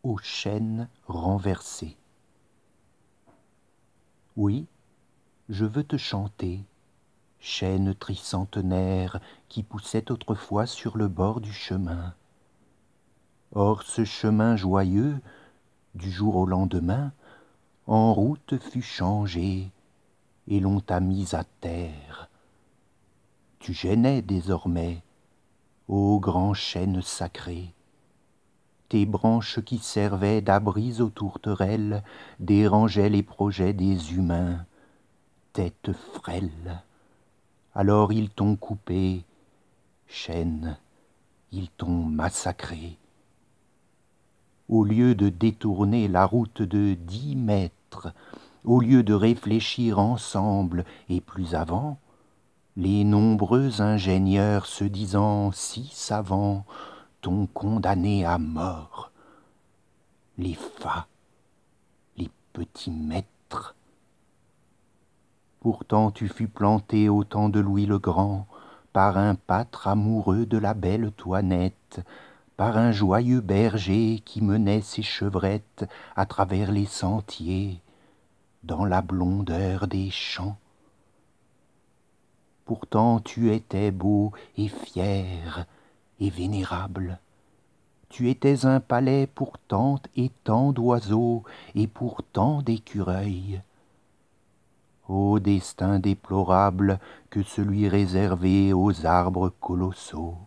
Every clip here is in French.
Aux chênes renversés. Oui, je veux te chanter, chêne tricentenaire qui poussait autrefois sur le bord du chemin. Or ce chemin joyeux, du jour au lendemain, en route fut changé, et l'on t'a mis à terre. Tu gênais désormais, ô grand chêne sacré. Tes branches qui servaient d'abris aux tourterelles dérangeaient les projets des humains, tête frêle. Alors ils t'ont coupé, chêne, ils t'ont massacré. Au lieu de détourner la route de 10 mètres, au lieu de réfléchir ensemble et plus avant, les nombreux ingénieurs se disant si savants t'ont condamné à mort. Les fats, les petits maîtres. Pourtant tu fus planté au temps de Louis le Grand par un pâtre amoureux de la belle Toinette, par un joyeux berger qui menait ses chevrettes à travers les sentiers, dans la blondeur des champs. Pourtant tu étais beau et fier et vénérable. Tu étais un palais pour tant et tant d'oiseaux et pour tant d'écureuils. Ô destin déplorable que celui réservé aux arbres colossaux.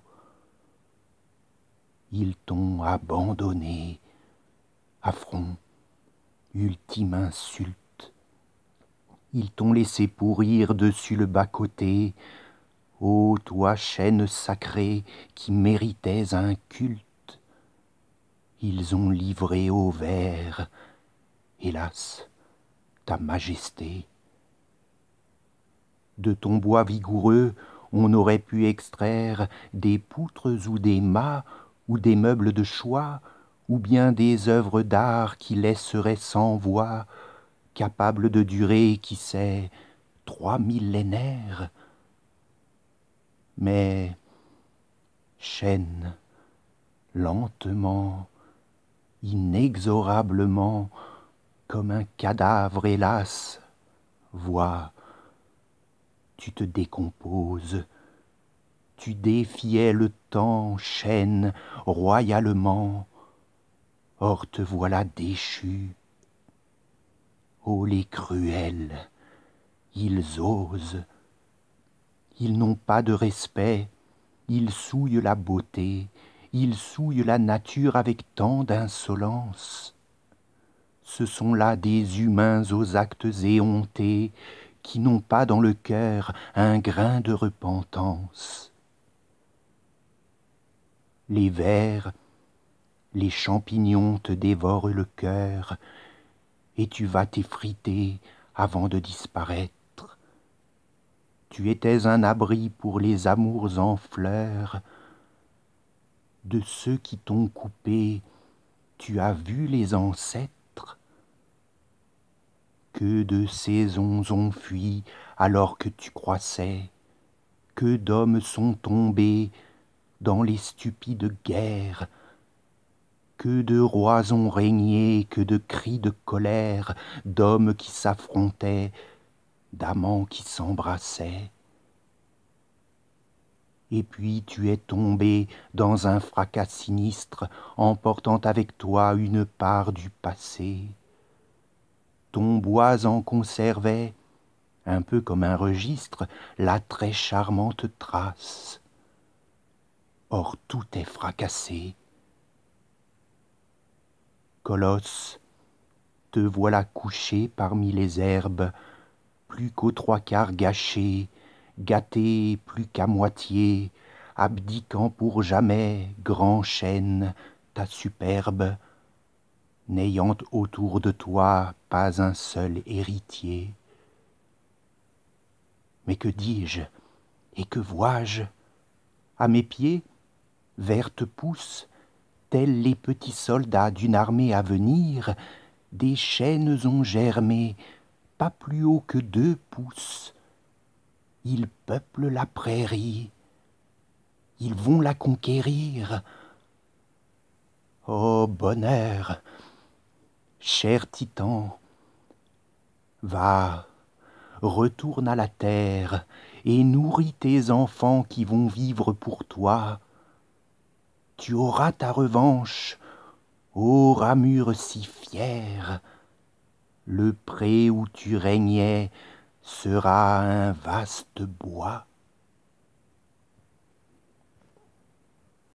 Ils t'ont abandonné, affront, ultime insulte. Ils t'ont laissé pourrir dessus le bas-côté, ô toi chêne sacré qui méritais un culte. Ils ont livré au ver, hélas, ta majesté. De ton bois vigoureux, on aurait pu extraire des poutres ou des mâts ou des meubles de choix, ou bien des œuvres d'art qui laisseraient sans voix, capables de durer, qui sait, 3 millénaires. Mais, chêne, lentement, inexorablement, comme un cadavre, hélas, vois, tu te décomposes, tu défiais le temps, chêne, royalement, or te voilà déchu. Ô les cruels, ils osent, ils n'ont pas de respect, ils souillent la beauté, ils souillent la nature avec tant d'insolence. Ce sont là des humains aux actes éhontés, qui n'ont pas dans le cœur un grain de repentance. Les vers, les champignons te dévorent le cœur, et tu vas t'effriter avant de disparaître. Tu étais un abri pour les amours en fleurs. De ceux qui t'ont coupé, tu as vu les ancêtres. Que de saisons ont fui alors que tu croissais, que d'hommes sont tombés dans les stupides guerres, que de rois ont régné, que de cris de colère, d'hommes qui s'affrontaient, d'amants qui s'embrassaient. Et puis tu es tombé dans un fracas sinistre, emportant avec toi une part du passé. Ton bois en conservait, un peu comme un registre, la très charmante trace. Or tout est fracassé. Colosse, te voilà couché parmi les herbes, plus qu'aux 3/4 gâché, gâté plus qu'à moitié, abdiquant pour jamais, grand chêne, ta superbe, n'ayant autour de toi pas un seul héritier. Mais que dis-je et que vois-je? À mes pieds, vertes pousses, tels les petits soldats d'une armée à venir, des chênes ont germé, pas plus haut que 2 pouces. Ils peuplent la prairie, ils vont la conquérir. Ô bonheur, cher Titan, va, retourne à la terre et nourris tes enfants qui vont vivre pour toi. Tu auras ta revanche, ô ramure si fière. Le pré où tu régnais sera un vaste bois.